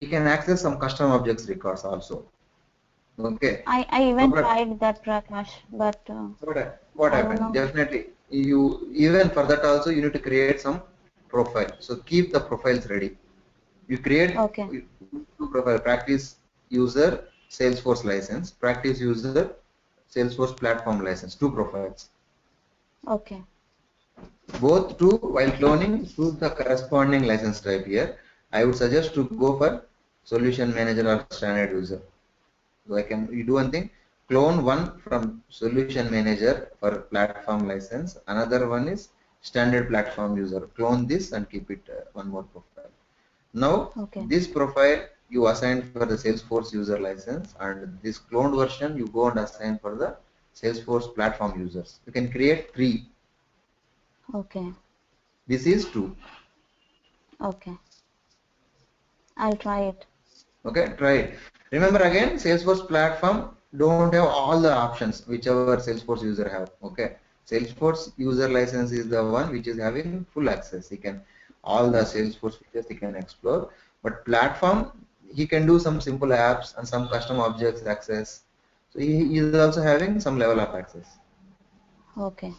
he can access some custom objects records also. Okay. I even tried that, Prakash, but What I don't happened? know. Definitely, you even for that also you need to create some profile. So keep the profiles ready. You create Okay. two profile: practice user Salesforce license, practice user Salesforce platform license. Two profiles. Okay. Both true while cloning choose the corresponding license type here. I would suggest to go for solution manager or standard user. So I can you do one thing, clone one from solution manager for platform license, another one is standard platform user. Clone this and keep it one more profile. Now Okay. this profile you assign for the Salesforce user license, and this cloned version you go and assign for the Salesforce platform users. You can create three. Okay. This is two. Okay. I'll try it. Okay, try it. Remember again, Salesforce platform don't have all the options whichever Salesforce user have. Okay, Salesforce user license is the one which is having full access. He can all the Salesforce features he can explore. But platform, he can do some simple apps and some custom objects access. So he is also having some level of access. Okay.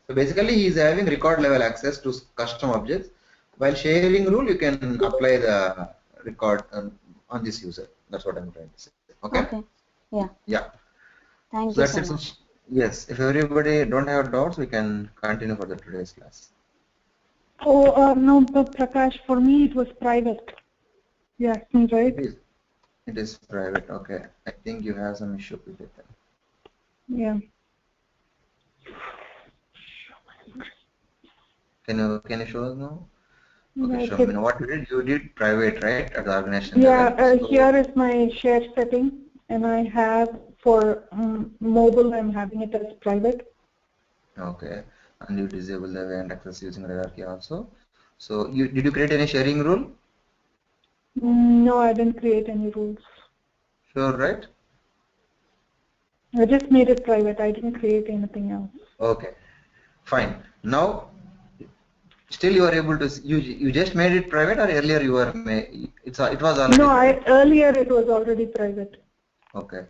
So basically, he is having record level access to custom objects. While sharing rule, you can apply the record on this user. That's what I'm trying to say. Okay? Okay. Yeah. Yeah. Thank So you that's so it. much. Yes. If everybody don't have doubts, we can continue for the today's class. Oh, no, Prakash, for me it was private. You asked me, right? It is private. Okay. I think you have some issue with it. Yeah. Can you show us now? Okay, show Okay. me. Now what you did? You did private, right, at the organization Yeah, level. So, here is my share setting, and I have for mobile, I'm having it as private. okay, and you disable the event access using hierarchy also. So you did you create any sharing rule? No, I didn't create any rules. Sure, right? I just made it private. I didn't create anything else. Okay, fine. Now, still you are able to you just made it private, or earlier you were it was already No, private. earlier it was already private. Okay.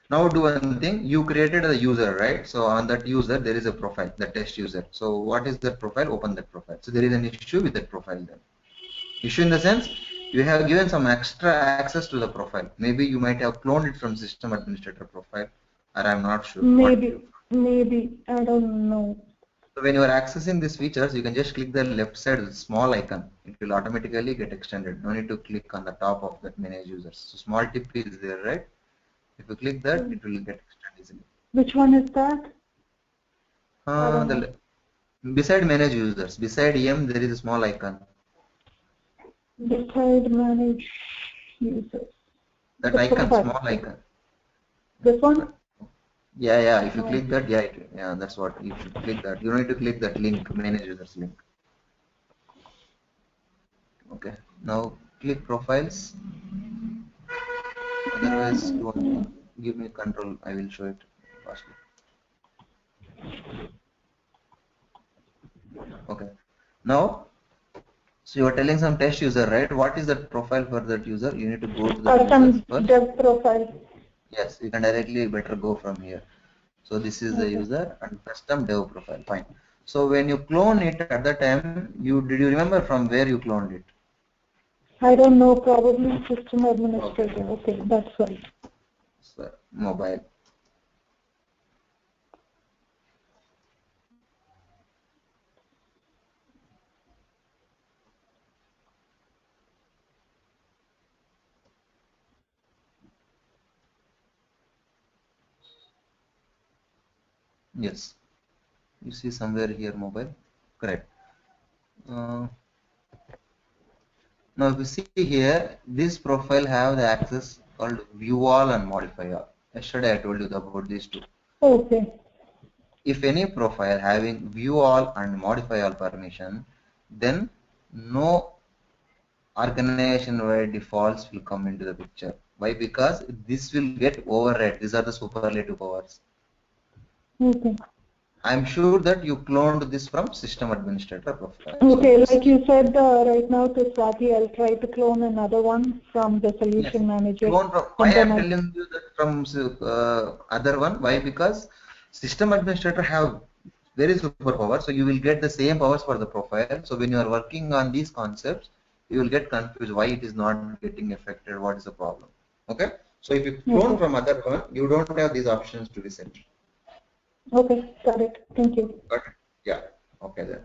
Now do one thing. You created a user, right? So on that user there is a profile, the test user. So what is that profile? Open that profile. So there is an issue with that profile then. Issue in the sense you have given some extra access to the profile. Maybe you might have cloned it from system administrator profile, or I'm not sure what you. Maybe, I don't know. So when you are accessing these features, you can just click the left side small icon. It will automatically get extended. No need to click on the top of that manage users. So small tip is there, right? If you click that, it will get extended easily. Which one is that? Beside manage users, beside EM, there is a small icon. Beside manage users. That icon, small icon. This one? Yeah. If you click that, yeah, that's what. If you click that, you need to click that link, manage users link. Okay. Now click profiles. Otherwise, don't give me control. I will show it fastly. Okay. Now, so you are telling some test user, right? What is that profile for that user? You need to go to the users first. Dev profile. Yes, you can directly better go from here. So this is the user and custom dev profile. Fine. So when you clone it at the time, did you remember from where you cloned it? I don't know. Probably system administrator. Okay, that's right. So, mobile. Yes. You see somewhere here mobile. Correct. Now if you see here, this profile have the access called view all and modify all. Yesterday I told you about these two. Okay. If any profile having view all and modify all permission, then no organization wide defaults will come into the picture. Why? Because this will get override. These are the superlative powers. Okay. I'm sure that you cloned this from system administrator profile. Okay, So like you said right now to Swati, I'll try to clone another one from the solution yes, manager. clone from, why And then I'm telling you that from other one, why? Because system administrator have very superpower, so you will get the same powers for the profile. So when you are working on these concepts, you will get confused why it is not getting affected, what is the problem. Okay, so if you clone from other one, you don't have these options to be set. Okay, got it. Thank you. Got it? Yeah, okay then.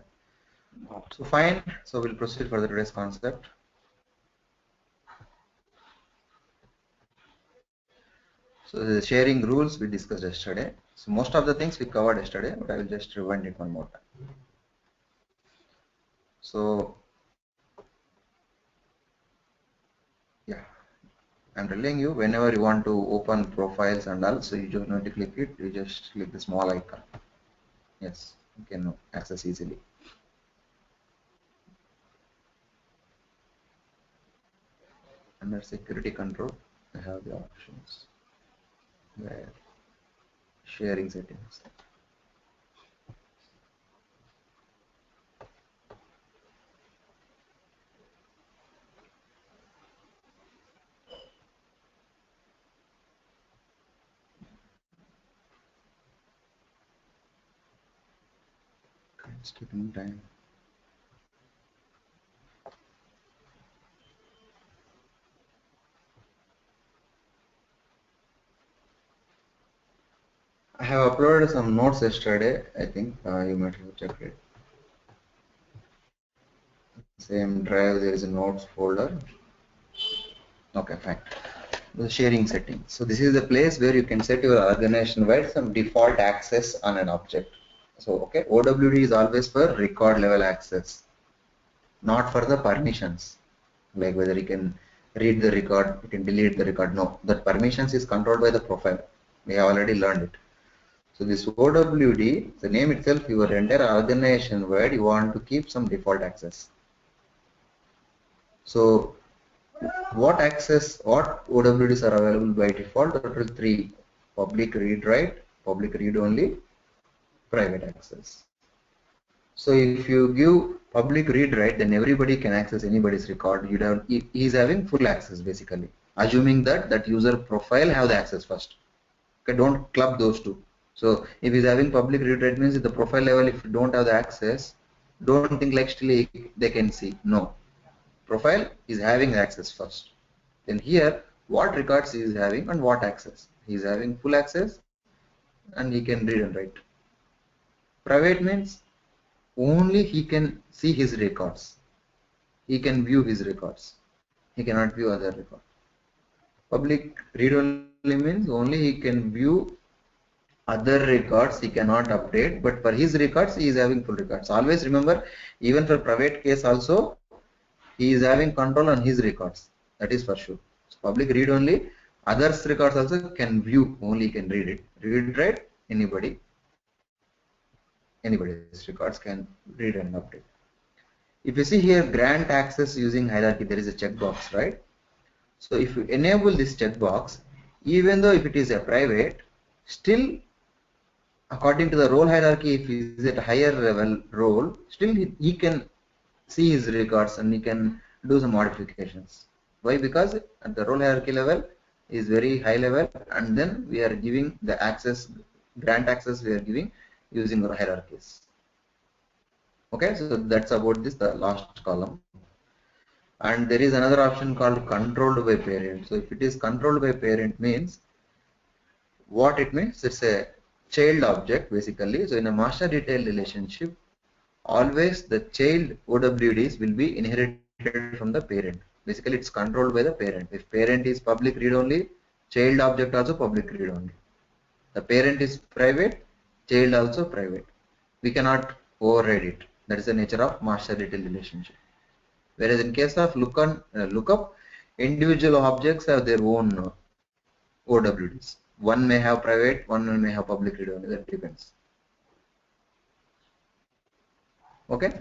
So fine, so we'll proceed for the today's concept. So the sharing rules we discussed yesterday. So most of the things we covered yesterday, but I will just rewind it one more time. So yeah, I'm telling you, whenever you want to open profiles and all, so you don't need to click it, you just click the small icon. Yes, you can access easily. Under security control, I have the options where sharing settings. It's taking time. I have uploaded some notes yesterday. I think you might have checked it. Same drive, there is a notes folder. Okay, fine. The sharing settings. So this is the place where you can set your organization-wide some default access on an object. So okay, OWD is always for record level access, not for the permissions. Like whether you can read the record, you can delete the record. No, that permissions is controlled by the profile. We have already learned it. So this OWD, the name itself, your entire organization wide, you want to keep some default access. So what access, what OWDs are available by default? Total 3: public read write, public read only, private access. So if you give public read write, then everybody can access anybody's record. He is having full access basically, assuming that that user profile have the access first. Okay, don't club those two. So if he's having public read write means at the profile level, if you don't have the access, don't think like still they can see. No, profile is having access first. Then here, what records he is having and what access. He is having full access and he can read and write. Private means only he can see his records. He can view his records. He cannot view other records. Public read only means only he can view other records, he cannot update, but for his records he is having full records. Always remember, even for private case also, he is having control on his records. That is for sure. So public read only, others records also can view, only can read it. Read write, anybody's records can read and update. If you see here, grant access using hierarchy, there is a checkbox, right? So if you enable this checkbox, even though if it is a private, still according to the role hierarchy, if he is at a higher level role, still he can see his records and he can do some modifications. Why? Because at the role hierarchy level is very high level, and then we are giving the access, grant access we are giving using our hierarchies. Okay, so that's about this, the last column. And there is another option called controlled by parent. So if it is controlled by parent means, what it means, it's a child object basically. So in a master detail relationship, always the child OWDs will be inherited from the parent. Basically it's controlled by the parent. If parent is public read only, child object also public read only. The parent is private, child also private. We cannot override it. That is the nature of master detail relationship. Whereas in case of lookup, individual objects have their own OWDs. One may have private, one may have public read only. That depends. Okay.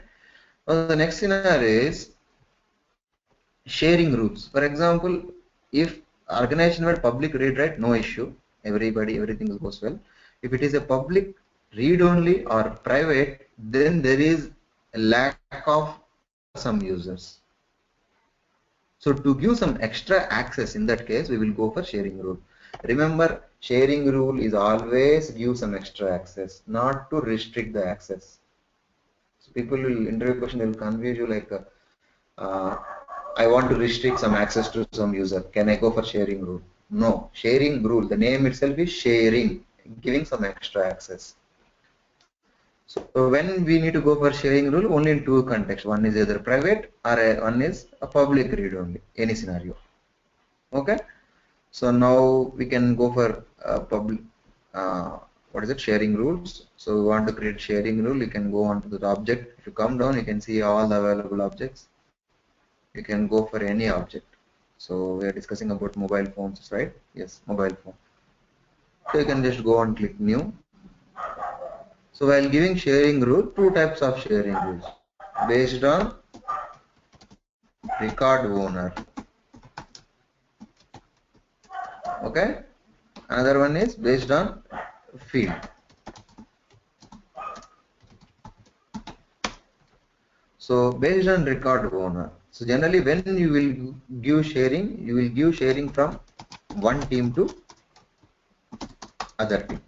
Now the next scenario is sharing rules. For example, if organization were public read write, no issue. Everybody, everything goes well. If it is a public read-only or private, then there is a lack of some users. So to give some extra access, in that case, we will go for sharing rule. Remember, sharing rule is always give some extra access, not to restrict the access. So people will, interview question will confuse you like, I want to restrict some access to some user. Can I go for sharing rule? No, sharing rule, the name itself is sharing, giving some extra access. So when we need to go for sharing rule, only in two contexts. One is either private or one is a public read only, any scenario. Okay. So now we can go for public, what is it, sharing rules. So we want to create sharing rule. You can go on to the object. If you come down, you can see all the available objects. You can go for any object. So we are discussing about mobile phones, right? Yes, mobile phone. So you can just go and click new. So while giving sharing rule, two types of sharing rules based on record owner. Okay. Another one is based on field. So based on record owner. So generally when you will give sharing, you will give sharing from one team to other team.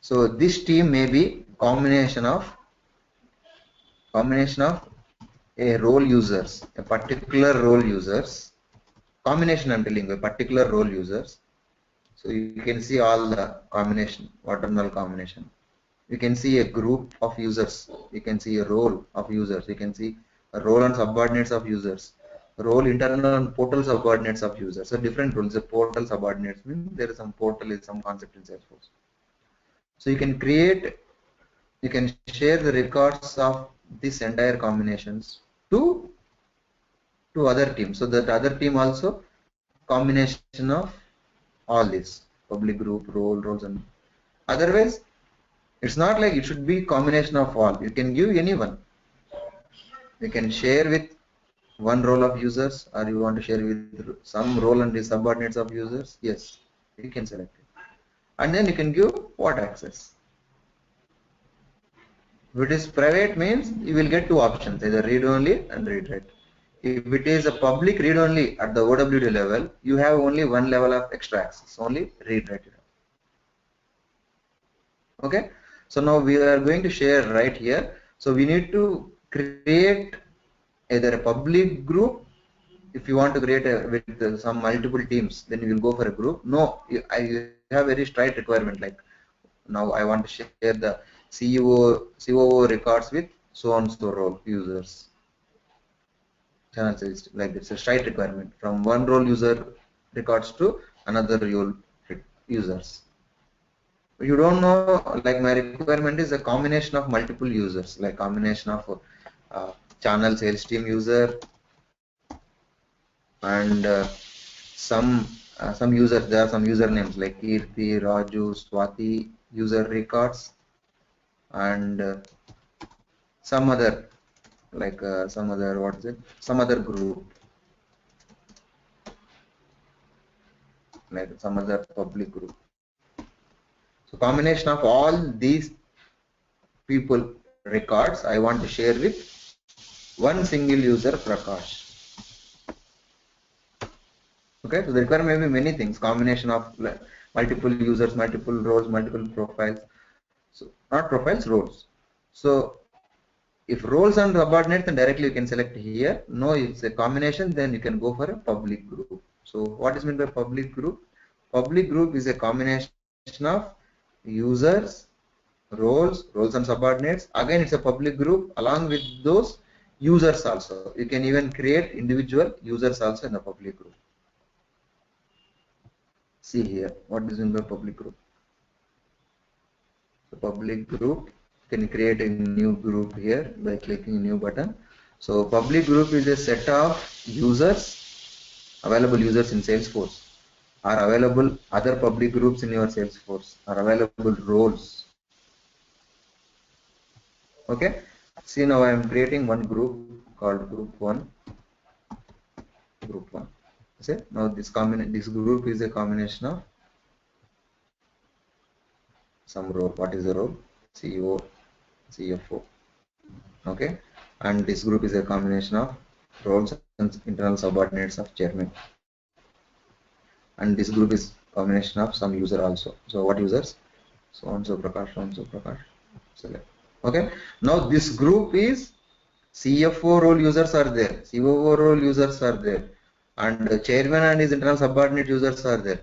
So this team may be combination of a role users, a particular role users, combination I'm telling you, a particular role users. So you can see all the combination, watermelon combination. You can see a group of users. You can see a role of users. You can see a role and subordinates of users. Role internal and portal subordinates of users. So different roles. The portal subordinates means there is some portal is some concept in Salesforce. So you can create, you can share the records of this entire combinations to other teams. So that other team also combination of all this public group, roles and otherwise it's not like it should be combination of all. You can give anyone. You can share with one role of users or you want to share with some role and the subordinates of users. Yes, you can select it. And then you can give what access. If it is private means you will get two options, either read only and read write. If it is a public read only at the OWD level, you have only one level of extra access, only read write. Okay. So now we are going to share right here. So we need to create either a public group. If you want to create with some multiple teams, then you will go for a group. No, I have very strict requirement. Like now I want to share the COO records with so and so role users. Channel says like this, a strict requirement from one role user records to another role users. You don't know, like my requirement is a combination of multiple users, like combination of channel sales team user and some users. There are some usernames like Kirti, Raju, Swati user records and some other like some other, what is it, some other group like some other public group. So combination of all these people records I want to share with one single user Prakash. Okay, so the requirement may be many things, combination of like, multiple users, multiple roles, multiple profiles. So not profiles, roles. So if roles and subordinates, then directly you can select here. No, it's a combination, then you can go for a public group. So what is meant by public group? Public group is a combination of users, roles and subordinates. Again, it's a public group. Along with those users also, you can even create individual users also in the public group. See here, what is in the public group? The public group, can create a new group here by clicking new button. So public group is a set of users, available users in Salesforce, are available other public groups in your Salesforce, are available roles. Okay. See, now I am creating one group called group 1. Group 1. See, now this group is a combination of some role. What is the role? CEO, CFO. Okay, and this group is a combination of roles and internal subordinates of chairman, and this group is combination of some user also. So what users? So and so Prakash, so and so Prakash. Select. Okay, now this group is CFO role users are there, COO role users are there, and the chairman and his internal subordinate users are there.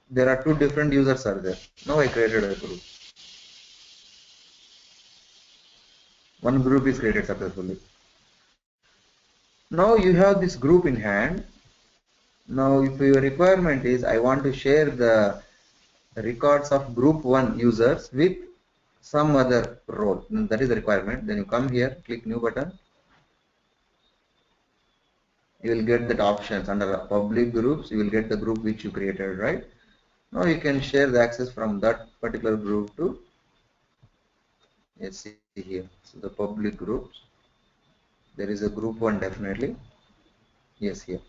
There are two different users are there. Now I created a group. One group is created successfully. Now you have this group in hand. Now if your requirement is I want to share the records of group 1 users with some other role, that is the requirement, then you come here, click new button, you will get that options under public groups, you will get the group which you created, right? Now you can share the access from that particular group to, let's see here, so the public groups, there is a group 1 definitely, yes here.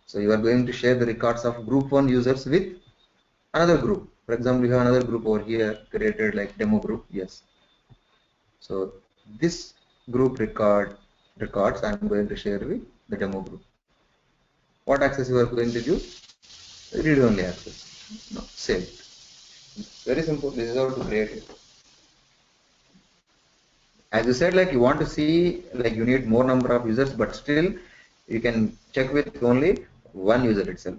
So you are going to share the records of group 1 users with another group. For example, you have another group over here created like demo group, yes. So this group records I am going to share with the demo group. What access you are going to give? Read only access. No, save. Very simple. This is how to create it. As you said, like you want to see, like you need more number of users, but still you can check with only one user itself.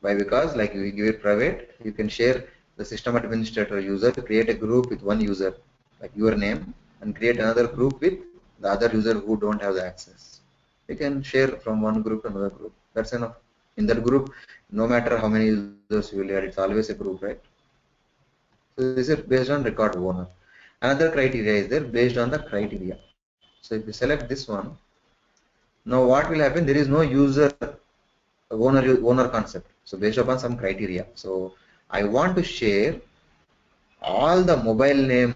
Why? Because like you give it private, you can share the system administrator user to create a group with one user, like your name, and create another group with the other user who don't have the access. You can share from one group to another group. That's enough. In that group, no matter how many users you will add, it's always a group, right? So this is based on record owner. Another criteria is there based on the criteria. So if you select this one, now what will happen? There is no user owner concept. So based upon some criteria. So I want to share all the mobile name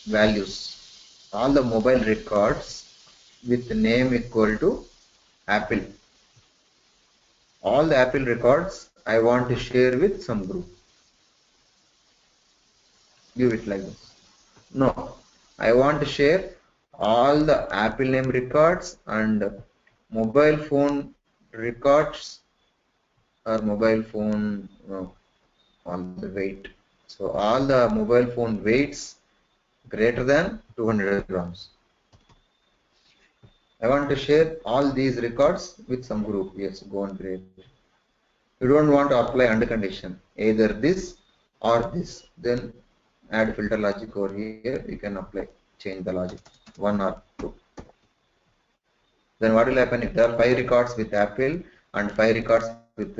values, all the mobile records with name equal to Apple. All the Apple records I want to share with some group. Give it like this. No, I want to share all the Apple name records and mobile phone records or mobile phone on the weight. So all the mobile phone weights greater than 200 grams. I want to share all these records with some group. Yes, go and create. You don't want to apply under condition, either this or this. Then add filter logic over here. You can apply, change the logic, 1 or 2. Then what will happen if there are 5 records with Apple and 5 records with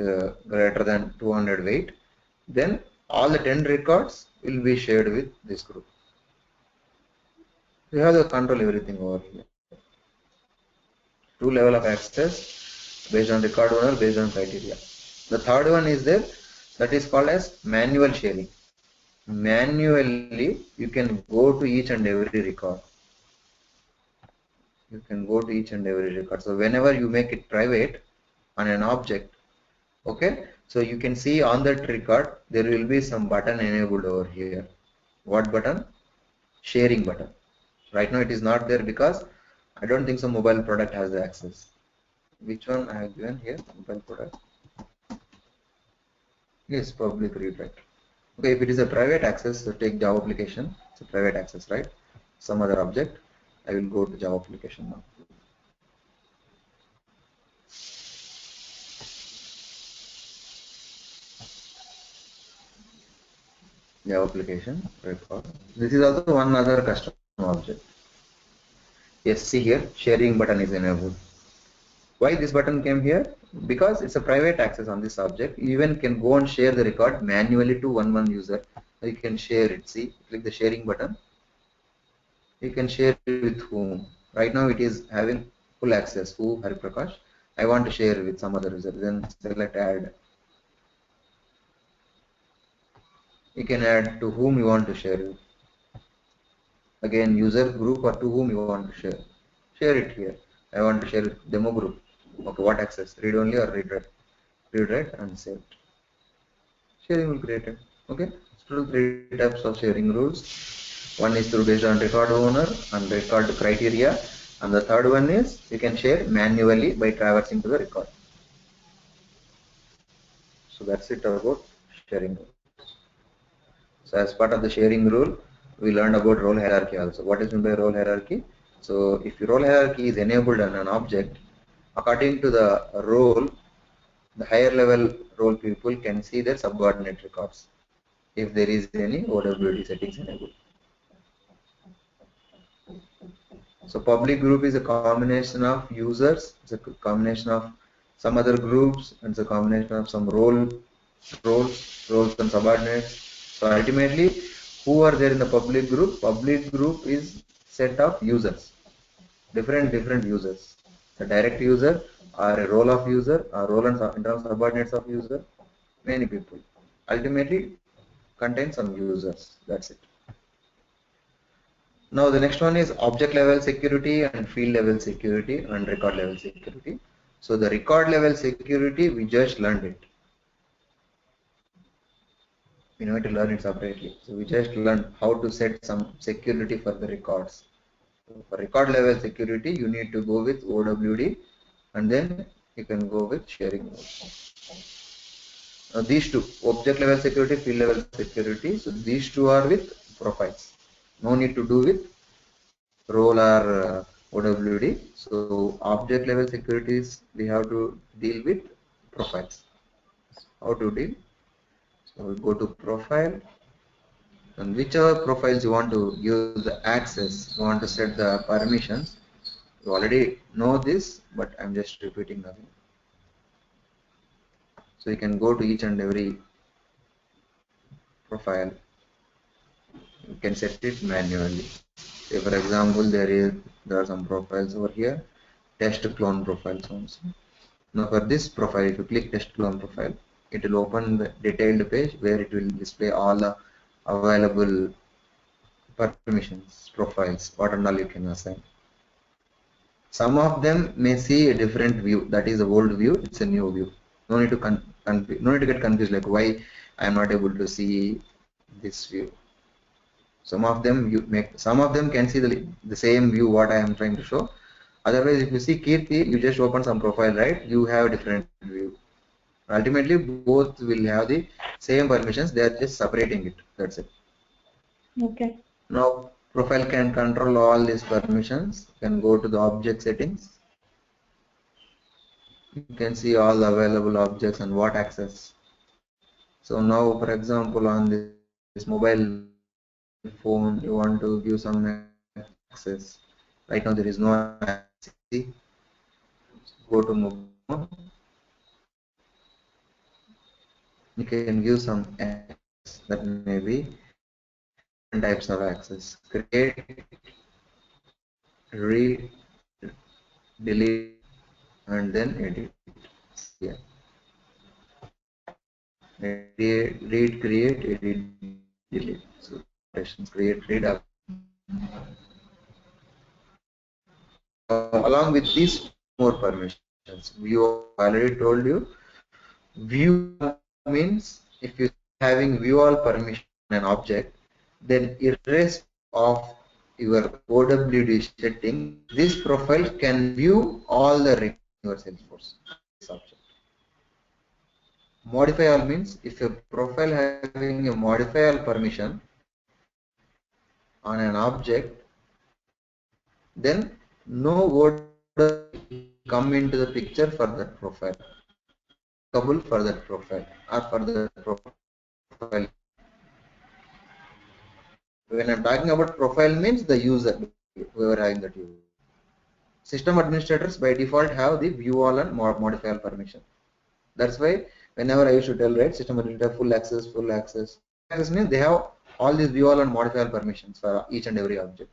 greater than 200 weight? Then all the 10 records will be shared with this group. You have to control everything over here. 2 level of access based on record owner, based on criteria. The third one is there, that is called as manual sharing. Manually, you can go to each and every record. You can go to each and every record. So whenever you make it private on an object, okay, so you can see on that record there will be some button enabled over here. What button? Sharing button. Right now it is not there because I don't think so mobile product has the access. Which one I have given here? Mobile product. Yes, public read write. Okay, if it is a private access, so take Java application. It's a private access, right? Some other object. I will go to Java application now. Java application record. This is also one other custom object. Yes, see here, sharing button is enabled. Why this button came here? Because it's a private access on this object. You even can go and share the record manually to one user. You can share it. See, click the sharing button. You can share it with whom. Right now it is having full access. Who? Hari Prakash. I want to share with some other user. Then select add. You can add to whom you want to share with. Again, user group or to whom you want to share. Share it here. I want to share with demo group. Okay, what access? Read only or read write? Read write and save it. Sharing will create it. Okay. three types of sharing rules. One is through based on record owner and record criteria, and the third one is you can share manually by traversing to the record. So that's it about sharing rules. So as part of the sharing rule, we learned about role hierarchy also. What is meant by role hierarchy? So if your role hierarchy is enabled on an object, according to the role, the higher level role people can see their subordinate records if there is any OWD settings enabled. So public group is a combination of users, it's a combination of some other groups, and it's a combination of some roles and subordinates. So ultimately, who are there in the public group? Public group is set of users, different users. A direct user, or a role of user, or role and internal subordinates of user, many people. Ultimately, contains some users. That's it. Now the next one is object level security and field level security and record level security. So the record level security, we just learned it. We need to learn it separately. So we just learned how to set some security for the records. So for record level security, you need to go with OWD, and then you can go with sharing mode. Now these two, object level security, field level security. So these two are with profiles. No need to do with role or OWD. So object level securities, we have to deal with profiles. How to deal? So we go to profile, and whichever profiles you want to use the access, you want to set the permissions. You already know this, but I'm just repeating again. So you can go to each and every profile. You can set it manually. Say for example, there are some profiles over here, test clone profiles also. Now for this profile, if you click test clone profile, it will open the detailed page where it will display all the available permissions, profiles, what and all you can assign. Some of them may see a different view, that is the old view, it's a new view. No need to get confused like why I am not able to see this view. Some of them can see the same view what I am trying to show. Otherwise, if you see Kirti, you just open some profile, right? You have a different view. Ultimately, both will have the same permissions. They are just separating it. That's it. Okay. Now, profile can control all these permissions. You can go to the object settings. You can see all the available objects and what access. So now, for example, on this mobile phone, you want to give some access. Right now, there is no access. Go to mobile. You can give some access, that may be different types of access: create, read, delete, and then edit. Yeah. Read, create, edit, delete. So create, read up. Along with these more permissions, view already told you. View means if you having view all permission an object, then irrespective of your OWD setting, this profile can view all the records in your Salesforce object. Modify all means if a profile having a modify all permission on an object, then no word come into the picture for that profile, for that profile or for the profile. When I'm talking about profile means the user, whoever having that user. System administrators by default have the view all and modify all permission. That's why whenever I used to tell, right, system administrator full access. Full access means they have all these view all and modify all permissions for each and every object.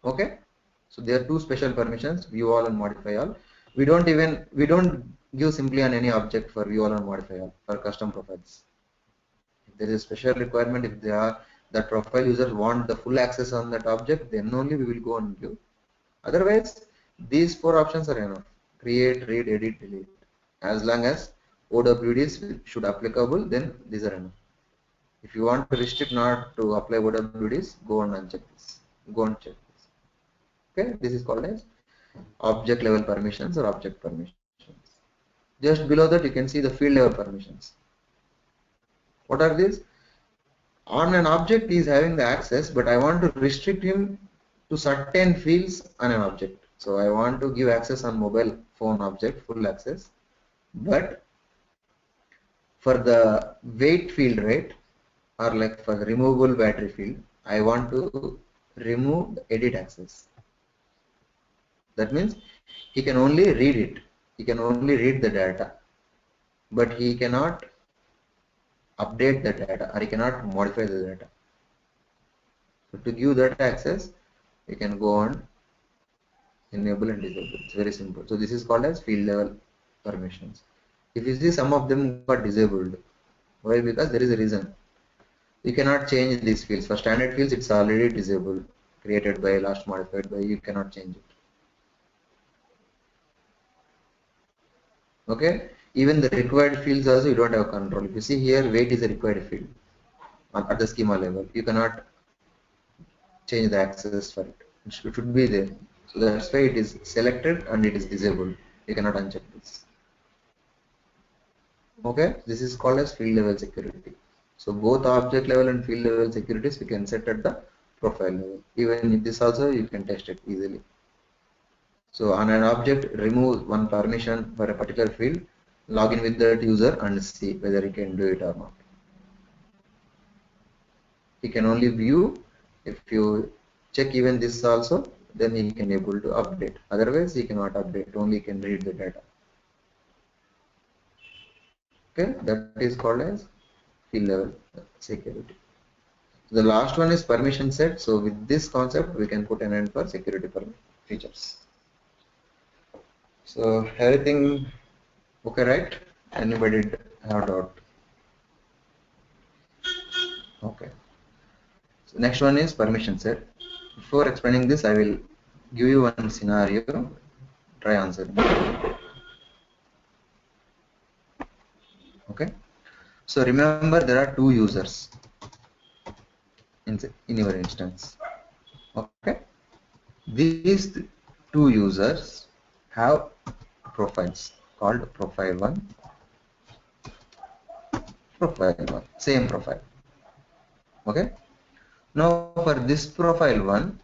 Okay, so there are two special permissions, view all and modify all. We don't give simply on any object for view all and modify all for custom profiles. If there is a special requirement, if they are that profile users want the full access on that object, then only we will go and give. Otherwise, these four options are enough: create, read, edit, delete. As long as OWDs should applicable, then these are enough. If you want to restrict not to apply OWDs, go on and check this. Go and check this. Okay, this is called as object level permissions or object permissions. Just below that you can see the field level permissions. What are these? On an object he is having the access, but I want to restrict him to certain fields on an object. So I want to give access on mobile phone object, full access, but for the weight field, right, or like for the removable battery field, I want to remove the edit access. That means he can only read it. He can only read the data, but he cannot update the data or he cannot modify the data. So to give that access, you can go on enable and disable. It's very simple. So this is called as field level permissions. If you see, some of them got disabled. Why? Because there is a reason. You cannot change these fields. For standard fields, it's already disabled, created by, last modified by. You cannot change it. Okay. Even the required fields also you don't have control. If you see here, weight is a required field at the schema level. You cannot change the access for it. It should be there. So that's why it is selected and it is disabled. You cannot uncheck this. Okay, this is called as field level security. So both object level and field level securities we can set at the profile level. Even in this also you can test it easily. So on an object, remove one permission for a particular field, log in with that user and see whether he can do it or not. He can only view. If you check even this also, then he can able to update. Otherwise he cannot update, only can read the data. Okay, that is called as field level security. The last one is permission set. So with this concept we can put an end for security features. So everything okay, right? Anybody have doubt? Okay. So next one is permission set. Before explaining this, I will give you one scenario. Try answering. Okay. So remember, there are two users in your instance. Okay. These two users have profiles called profile 1, profile 1, same profile. Okay. Now for this profile 1,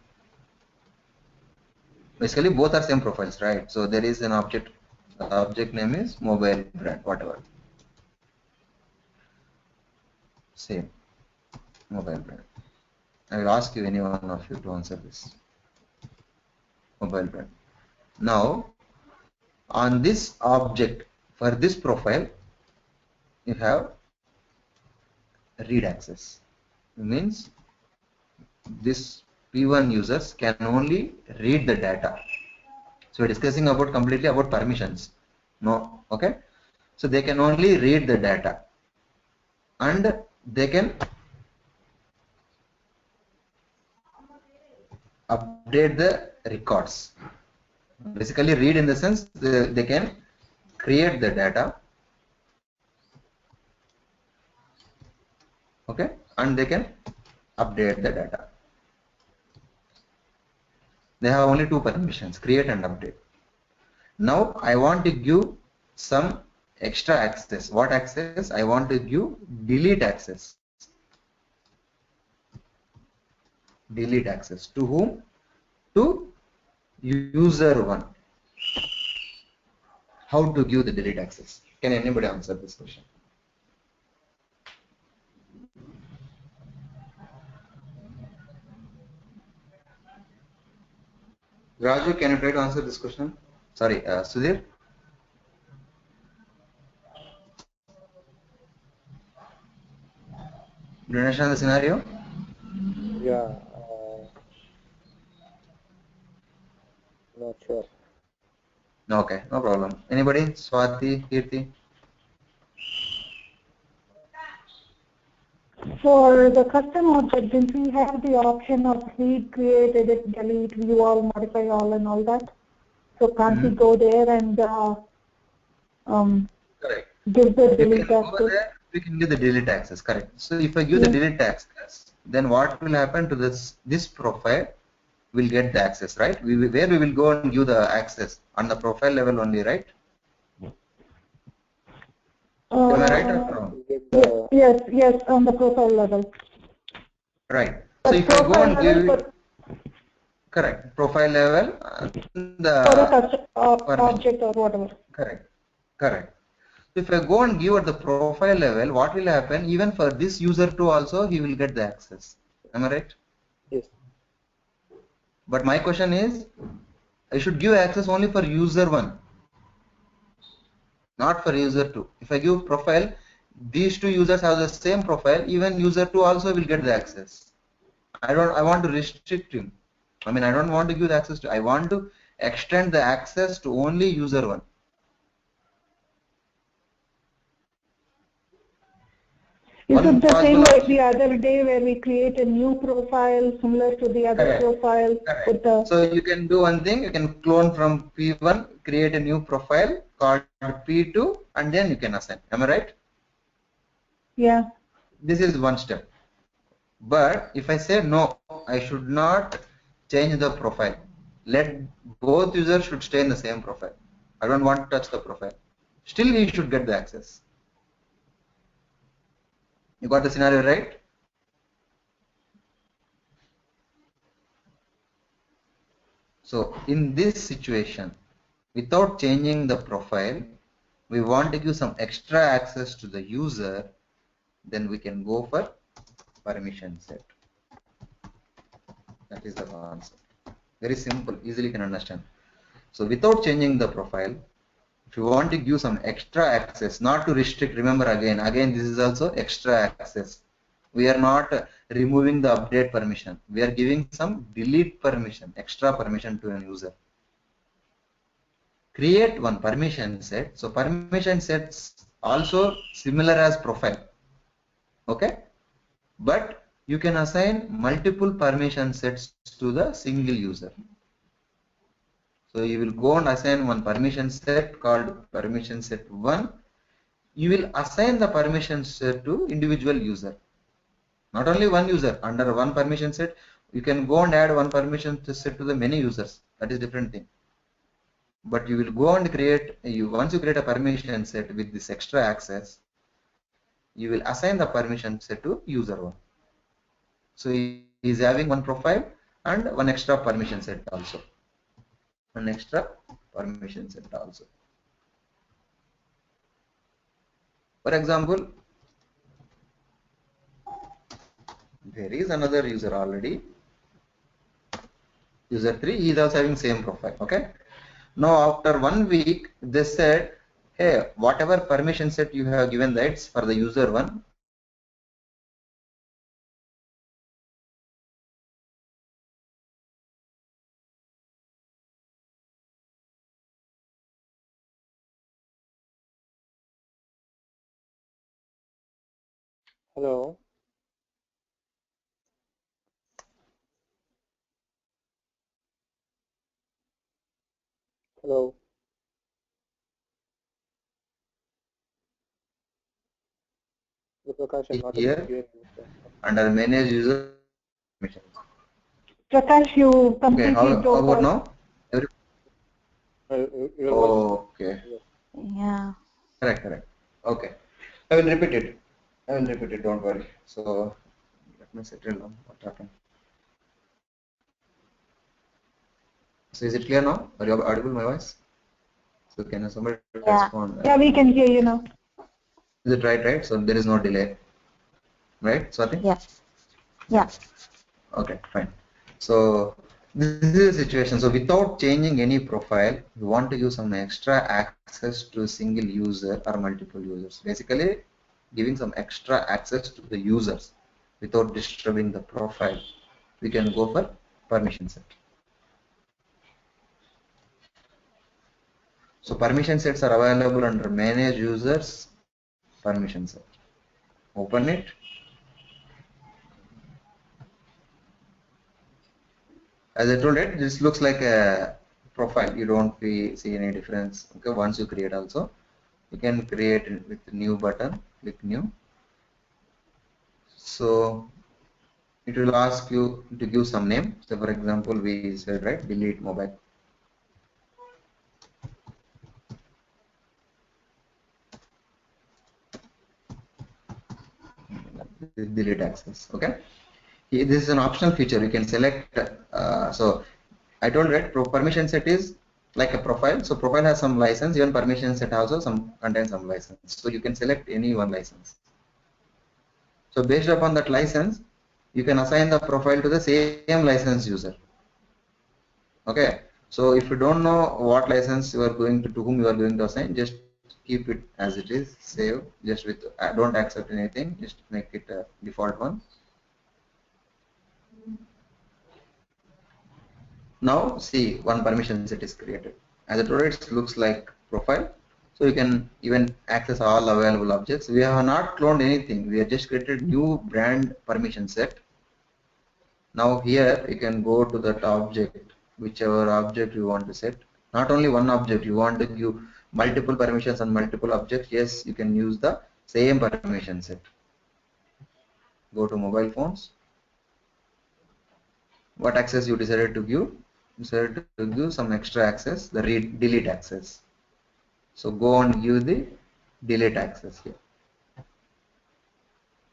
basically both are same profiles, right? So there is an object. The object name is mobile brand, whatever. Same mobile brand. I will ask you, any one of you, to answer this. Mobile brand. Now on this object, for this profile, you have read access. It means this P1 users can only read the data. So we're discussing about completely about permissions. No, okay. So they can only read the data and they can update the records. Basically read in the sense they can create the data, okay, and they can update the data. They have only two permissions, create and update. Now I want to give some extra access. What access? I want to give delete access. Delete access to whom? To user 1. How to give the delete access? Can anybody answer this question? Raju, can you try to answer this question? Sorry, Sudhir. Do you understand the scenario? Yeah, not sure. Okay, no problem. Anybody? Swati, Kirti? For the custom object, didn't we have the option of read, create, edit, delete, view all, modify all, and all that? So can't we go there and Correct. give the You delete can go access? there. we can give the delete access, correct. So if I give the delete access, then what will happen to this profile will get the access, right? Where we will go and give the access on the profile level only, right? Am I right or wrong? Yes, on the profile level. Right. But So if I go and give level it, correct, profile level, the object or whatever. correct, correct. If I go and give at the profile level, what will happen? Even for this user too, also he will get the access. Am I right? Yes. But my question is, I should give access only for user 1, not for user 2. If I give profile, these two users have the same profile, even user 2 also will get the access. I want to restrict him. I mean, I don't want to give the access to, I want to extend the access to only user 1. Is it the same like the other day where we create a new profile similar to the other profile? With the so you can do one thing, you can clone from P1, create a new profile called P2, and then you can assign. Am I right? Yeah. This is one step. But if I say no, I should not change the profile. Let both users should stay in the same profile. I don't want to touch the profile. Still he should get the access. You got the scenario right? So in this situation, without changing the profile, we want to give some extra access to the user, then we can go for permission set. That is the concept. Very simple, easily can understand. So without changing the profile, if you want to give some extra access, not to restrict, remember again this is also extra access. We are not removing the update permission. We are giving some delete permission, extra permission to a user. Create one permission set. So permission sets also similar as profile. Okay? But you can assign multiple permission sets to the single user. So you will go and assign one permission set called permission set 1. You will assign the permission set to individual user. Not only one user, under one permission set, you can go and add one permission set to the many users. That is different thing. But you will go and create, once you create a permission set with this extra access, you will assign the permission set to user 1. So he is having one profile and one extra permission set also. An extra permission set also. For example, there is another user already, user 3, he is also having same profile. Okay. Now after 1 week, they said, hey, whatever permission set you have given, that's for the user 1. Hello. Hello. Prakash, I'm not able to hear you. Under manage user permission. Prakash, you completely Okay, how about now? Okay. Yeah. Correct. Okay. I will repeat it. Don't worry. So let me settle down. What happened? So is it clear now? Are you audible my voice? So can somebody respond? Yeah, we can hear you now. Is it right? So there is no delay, right? Swati? Yeah. Okay, fine. So this is the situation. So without changing any profile, we want to use some extra access to a single user or multiple users. Basically, giving some extra access to the users without disturbing the profile. We can go for permission set. So permission sets are available under manage users permission set. Open it. As I told it, this looks like a profile. You don't see any difference. Okay, once you create also, you can create with new button, click new, So it will ask you to give some name. So for example, we said, right, delete mobile. Delete access. Okay. This is an optional feature. You can select. So I told, right, permission set is like a profile. So profile has some license. Even permission set also contains some license. So you can select any one license. So based upon that license, you can assign the profile to the same license user. Okay. So if you don't know what license you are going to whom you are going to assign, just keep it as it is. Save. Just with don't accept anything. Just make it a default one. Now see, one permission set is created. As I told, it looks like profile. So you can even access all available objects. We have not cloned anything. We have just created new brand permission set. Now here you can go to that object, whichever object you want to set. Not only one object, you want to give multiple permissions on multiple objects. Yes, you can use the same permission set. Go to mobile phones. What access you decided to give? You decided to give some extra access, the delete access. So go and give the delete access here.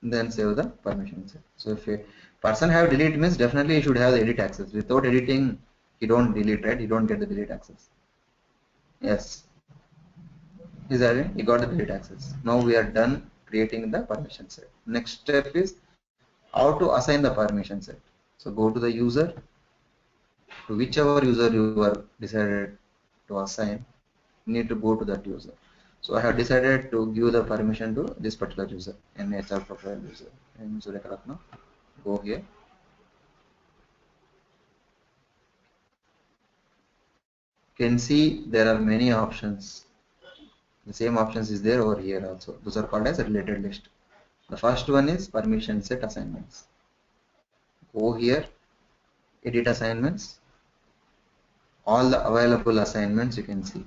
Then save the permission set. So if a person have delete means definitely he should have the edit access. Without editing, you don't delete, right? You don't get the delete access. Yes. Is that it? You got the delete access. Now we are done creating the permission set. Next step is how to assign the permission set. So go to the user, to whichever user you are decided to assign, you need to go to that user. So I have decided to give the permission to this particular user, NHR profile user. And Surekaratna, go here. You can see there are many options. The same options is there over here also. Those are called as a related list. The first one is permission set assignments. Go here, edit assignments. All the available assignments you can see.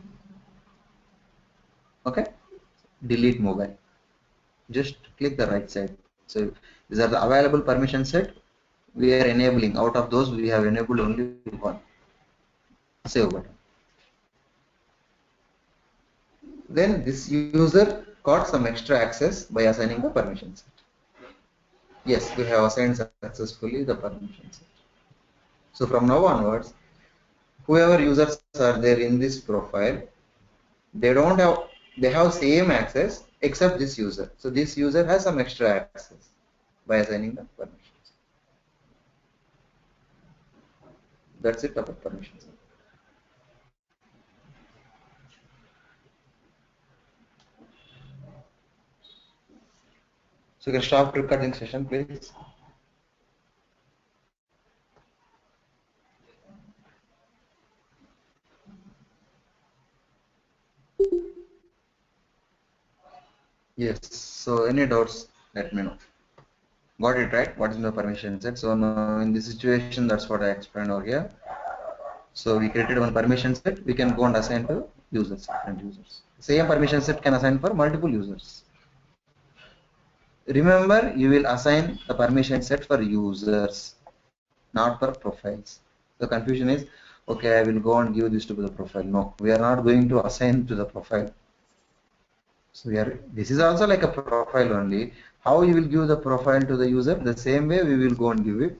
Okay. Delete mobile. Just click the right side. So these are the available permission set. We are enabling. Out of those, we have enabled only one. Save button. Then this user got some extra access by assigning the permission set. Yes, we have assigned successfully the permission set. So from now onwards, whoever users are there in this profile, they have same access except this user. So this user has some extra access by assigning the permissions. That's it about permissions. So you can stop recording session, please. Yes. So any doubts, let me know. Got it right? What is the permission set? So now in this situation, that's what I explained over here. So we created one permission set. We can go and assign to users, different users. Same permission set can assign for multiple users. Remember, you will assign the permission set for users, not for profiles. The confusion is, okay, I will go and give this to the profile. No, we are not going to assign to the profile. So this is also like a profile only. How you will give the profile to the user? The same way we will go and give it.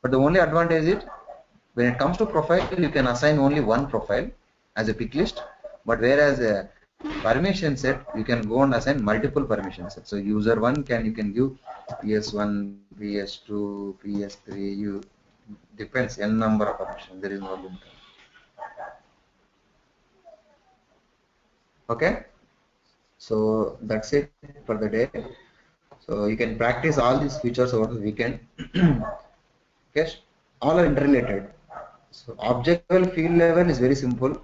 But the only advantage is, when it comes to profile, you can assign only one profile as a pick list. But whereas a permission set, you can go and assign multiple permission sets. So user 1 you can give PS1, PS2, PS3. Depends n number of permissions. There is no limit. Okay. So that's it for the day. So you can practice all these features over the weekend. Okay, all are interrelated. So object level, field level is very simple.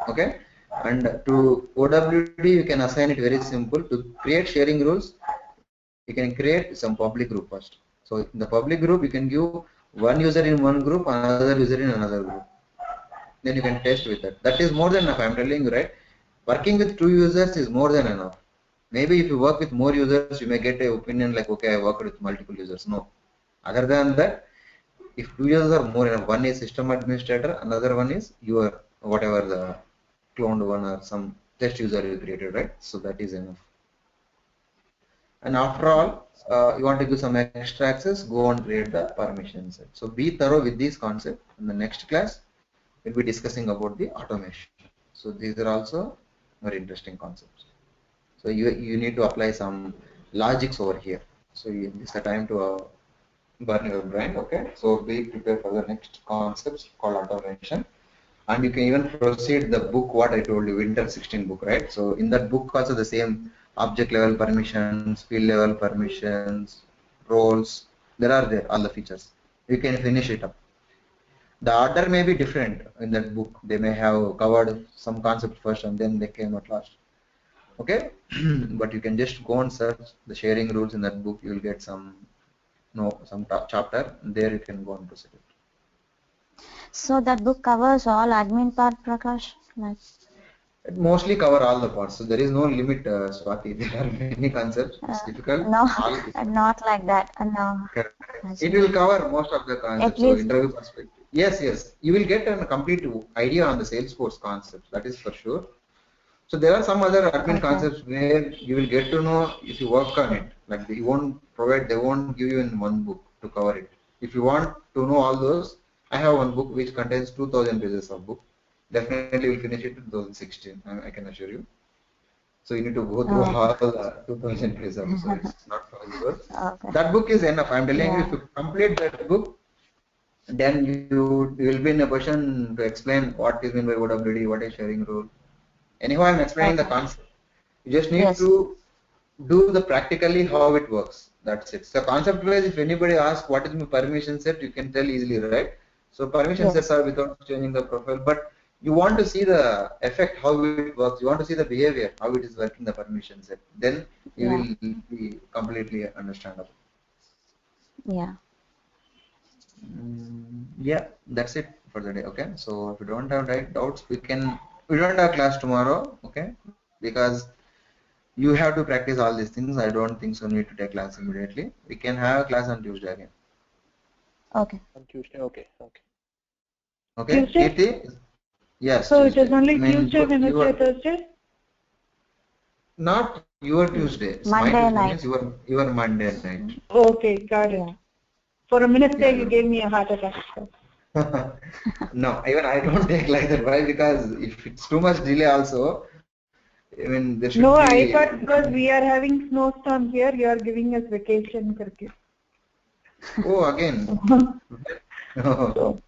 Okay, and to OWD you can assign it very simple. To create sharing rules, you can create some public group first. So in the public group you can give one user in one group, another user in another group. Then you can test with that. That is more than enough. I'm telling you, right? Working with two users is more than enough. Maybe if you work with more users, you may get an opinion like, okay, I worked with multiple users. No. Other than that, if 2 users are more enough, one is system administrator, another one is your whatever the cloned one or some test user you created, right? So that is enough. And after all, you want to give some extra access, go and create the permission set. So be thorough with this concept. In the next class, we'll be discussing about the automation. So these are also very interesting concepts. So you need to apply some logics over here. So it's a time to burn your brain. Okay. So be prepared for the next concepts called automation. And you can even proceed the book what I told you, Winter 16 book, right? So in that book also the same object level permissions, field level permissions, roles, there are there all the features. You can finish it up. The order may be different in that book. They may have covered some concept first and then they came at last. Okay, but you can just go and search the sharing rules in that book. You will get some chapter. There you can go and proceed it. So that book covers all admin part, Prakash? Like It mostly cover all the parts. So there is no limit, Swati. There are many concepts. It's difficult. no, not like that. No. It will cover most of the concepts. So interview perspective. Yes. You will get a complete idea on the Salesforce concepts. That is for sure. So there are some other admin concepts where you will get to know if you work on it. Like they won't give you in one book to cover it. If you want to know all those, I have one book which contains 2,000 pages of book. Definitely will finish it in 2016. I can assure you. So you need to go through all the 2,000 pages of book. So it's not possible. That book is enough. I'm telling you, if you complete that book, then you will be in a position to explain what is meant by OWD, what is sharing rule. Anyhow, I'm explaining the concept. You just need to do the practically how it works. That's it. So concept wise, if anybody asks what is my permission set, you can tell easily, right? So permission sets are without changing the profile, but you want to see the effect, how it works. You want to see the behavior, how it is working the permission set. Then you will be completely understandable. Yeah. Yeah, that's it for the day. Okay. So if you don't have doubts, we don't have class tomorrow. Okay, because you have to practice all these things. I don't think so. Need to take class immediately. We can have a class on Tuesday again. Okay. On Tuesday. Okay. Okay. Tuesday? Kirti? Yes. So Tuesday. it is only Tuesday, Wednesday, Thursday? Not your Tuesday. Monday my night. Tuesday means your Monday night. Okay, got it. For a minute there, you gave me a heart attack. No, even I don't take like that. Why? Because if it's too much delay also, I mean, there should No, be... I thought because we are having snowstorm here, you are giving us vacation. Oh, again. So,